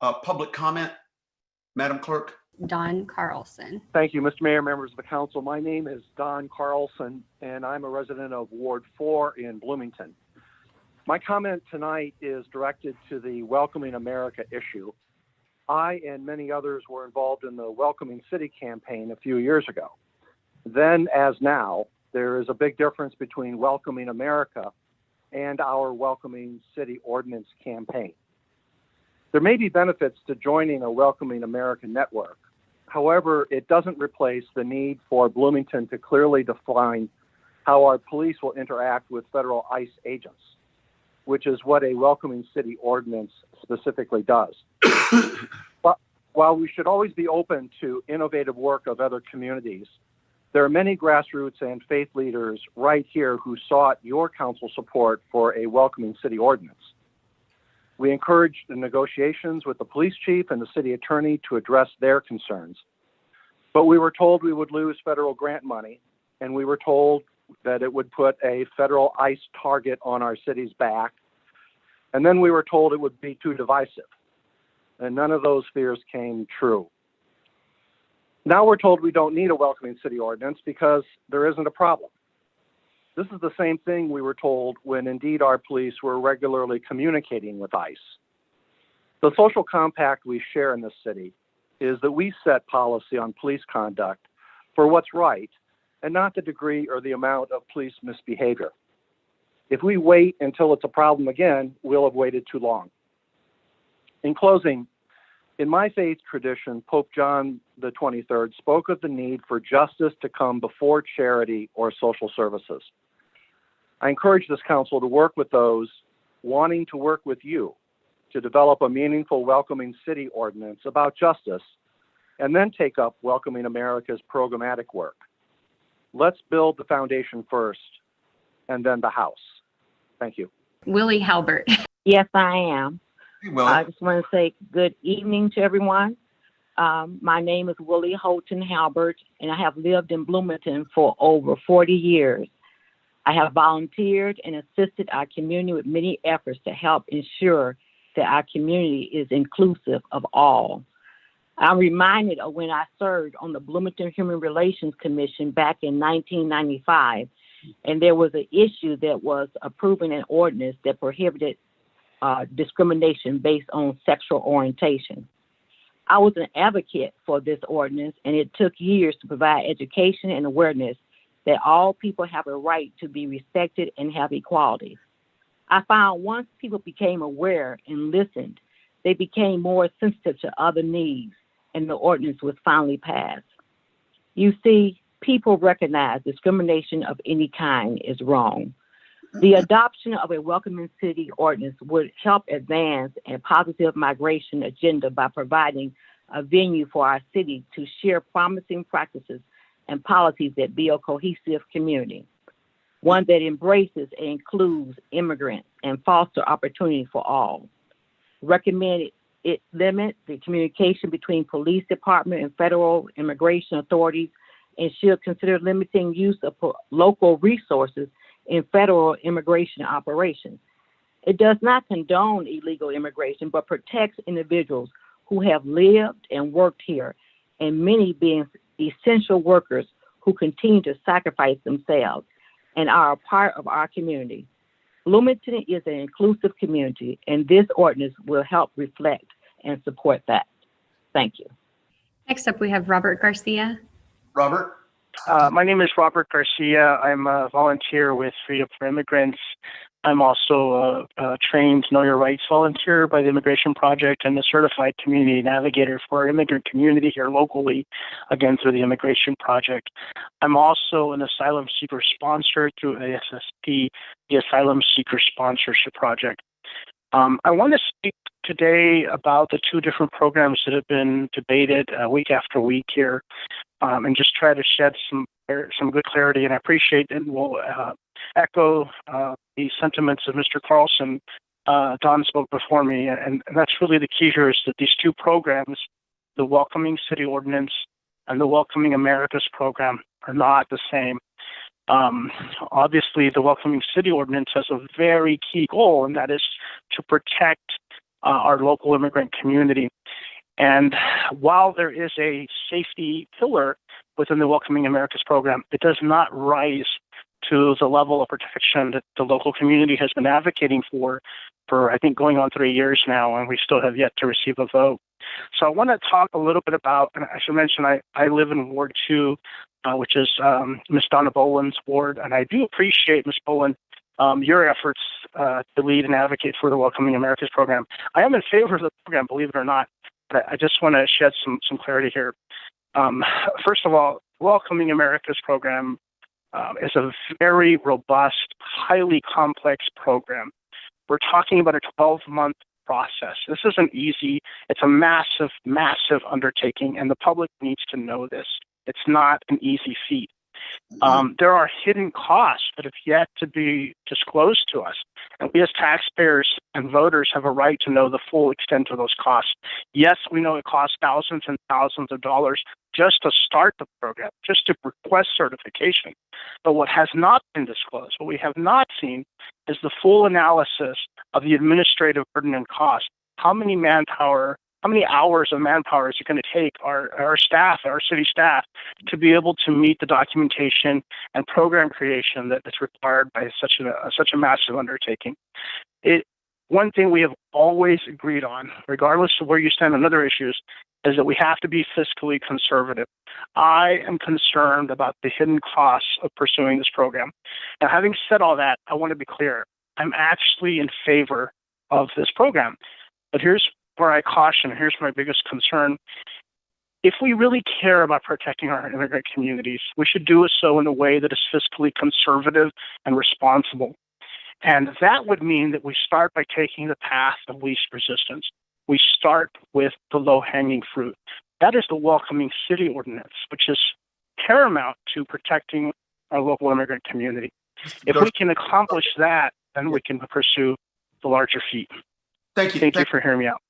Public comment, Madam Clerk? Don Carlson. Thank you, Mr. Mayor, members of the council. My name is Don Carlson, and I'm a resident of Ward 4 in Bloomington. My comment tonight is directed to the Welcoming America issue. I and many others were involved in the Welcoming City campaign a few years ago. Then, as now, there is a big difference between Welcoming America and our Welcoming City Ordinance campaign. There may be benefits to joining a Welcoming America network. However, it doesn't replace the need for Bloomington to clearly define how our police will interact with federal ICE agents, which is what a Welcoming City Ordinance specifically does. But while we should always be open to innovative work of other communities, there are many grassroots and faith leaders right here who sought your council support for a Welcoming City Ordinance. We encouraged the negotiations with the police chief and the city attorney to address their concerns. But we were told we would lose federal grant money, and we were told that it would put a federal ICE target on our city's back. And then we were told it would be too divisive. And none of those fears came true. Now we're told we don't need a Welcoming City Ordinance because there isn't a problem. This is the same thing we were told when indeed our police were regularly communicating with ICE. The social compact we share in this city is that we set policy on police conduct for what's right and not the degree or the amount of police misbehavior. If we wait until it's a problem again, we'll have waited too long. In closing, in my faith tradition, Pope John the 23rd spoke of the need for justice to come before charity or social services. I encourage this council to work with those wanting to work with you to develop a meaningful Welcoming City Ordinance about justice and then take up Welcoming America's programmatic work. Let's build the foundation first and then the house. Thank you. Willie Halbert. Yes, I am. Hey, Will. I just want to say good evening to everyone. My name is Willie Holton Halbert, and I have lived in Bloomington for over 40 years. I have volunteered and assisted our community with many efforts to help ensure that our community is inclusive of all. I'm reminded of when I served on the Bloomington Human Relations Commission back in 1995, and there was an issue that was approving an ordinance that prohibited discrimination based on sexual orientation. I was an advocate for this ordinance, and it took years to provide education and awareness that all people have a right to be respected and have equality. I found once people became aware and listened, they became more sensitive to other needs, and the ordinance was finally passed. You see, people recognize discrimination of any kind is wrong. The adoption of a Welcoming City Ordinance would help advance a positive migration agenda by providing a venue for our city to share promising practices and policies that build a cohesive community, one that embraces and includes immigrants and foster opportunity for all. Recommended it limit the communication between police department and federal immigration authorities, and should consider limiting use of local resources in federal immigration operations. It does not condone illegal immigration, but protects individuals who have lived and worked here, and many being essential workers who continue to sacrifice themselves and are a part of our community. Bloomington is an inclusive community, and this ordinance will help reflect and support that. Thank you. Next up, we have Robert Garcia. Robert? My name is Robert Garcia. I'm a volunteer with Freedom for Immigrants. I'm also a trained Know Your Rights volunteer by the Immigration Project and a certified community navigator for our immigrant community here locally, again through the Immigration Project. I'm also an asylum seeker sponsor through ASSP, the Asylum Seeker Sponsorship Project. I want to speak today about the two different programs that have been debated week after week here, and just try to shed some good clarity. And I appreciate and will echo the sentiments of Mr. Carlson. Don spoke before me, and that's really the key here, is that these two programs, the Welcoming City Ordinance and the Welcoming Americas program, are not the same. Obviously, the Welcoming City Ordinance has a very key goal, and that is to protect our local immigrant community. And while there is a safety pillar within the Welcoming Americas program, it does not rise to the level of protection that the local community has been advocating for I think going on 3 years now, and we still have yet to receive a vote. So I want to talk a little bit about, and I should mention I live in Ward 2, which is Ms. Donna Boland's ward, and I do appreciate, Ms. Boland, your efforts to lead and advocate for the Welcoming Americas program. I am in favor of the program, believe it or not, but I just want to shed some clarity here. First of all, Welcoming Americas program is a very robust, highly complex program. We're talking about a 12-month process. This isn't easy. It's a massive, massive undertaking, and the public needs to know this. It's not an easy feat. There are hidden costs that have yet to be disclosed to us. And we as taxpayers and voters have a right to know the full extent of those costs. Yes, we know it costs thousands and thousands of dollars just to start the program, just to request certification. But what has not been disclosed, what we have not seen, is the full analysis of the administrative burden and cost. How many hours of manpower is it going to take our staff, our city staff, to be able to meet the documentation and program creation that's required by such a massive undertaking? One thing we have always agreed on, regardless of where you stand on other issues, is that we have to be fiscally conservative. I am concerned about the hidden costs of pursuing this program. Now, having said all that, I want to be clear. I'm actually in favor of this program. But here's where I caution, here's my biggest concern. If we really care about protecting our immigrant communities, we should do so in a way that is fiscally conservative and responsible. And that would mean that we start by taking the path of least resistance. We start with the low-hanging fruit. That is the Welcoming City Ordinance, which is paramount to protecting our local immigrant community. If we can accomplish that, then we can pursue the larger feat. Thank you. Thank you for hearing me out.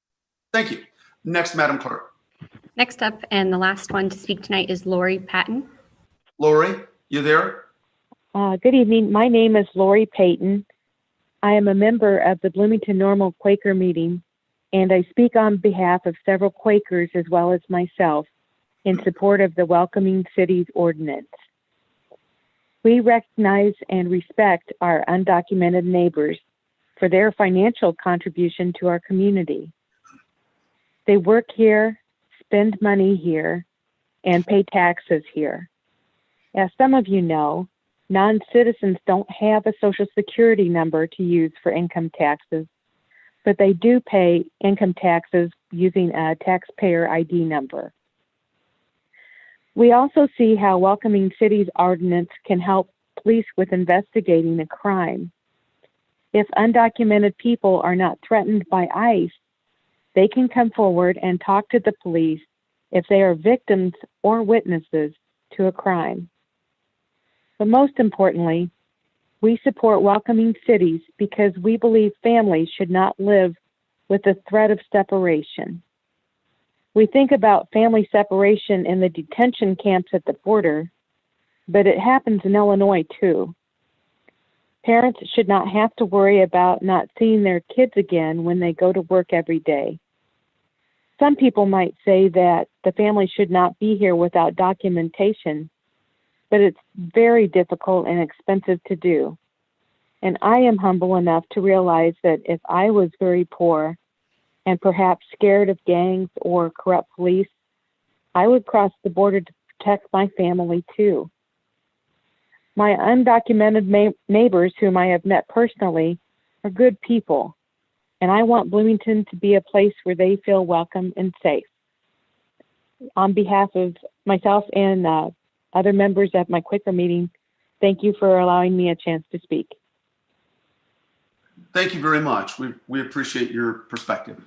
Thank you. Next, Madam Clerk. Next up, and the last one to speak tonight, is Lori Patton. Lori, you there? Good evening. My name is Lori Payton. I am a member of the Bloomington Normal Quaker Meeting, and I speak on behalf of several Quakers as well as myself in support of the Welcoming Cities Ordinance. We recognize and respect our undocumented neighbors for their financial contribution to our community. They work here, spend money here, and pay taxes here. As some of you know, non-citizens don't have a Social Security number to use for income taxes, but they do pay income taxes using a taxpayer ID number. We also see how Welcoming Cities Ordinance can help police with investigating a crime. If undocumented people are not threatened by ICE, they can come forward and talk to the police if they are victims or witnesses to a crime. But most importantly, we support Welcoming Cities because we believe families should not live with the threat of separation. We think about family separation in the detention camps at the border, but it happens in Illinois too. Parents should not have to worry about not seeing their kids again when they go to work every day. Some people might say that the family should not be here without documentation, but it's very difficult and expensive to do. And I am humble enough to realize that if I was very poor and perhaps scared of gangs or corrupt police, I would cross the border to protect my family too. My undocumented neighbors whom I have met personally are good people, and I want Bloomington to be a place where they feel welcome and safe. On behalf of myself and other members at my Quaker meeting, thank you for allowing me a chance to speak. Thank you very much. We appreciate your perspective.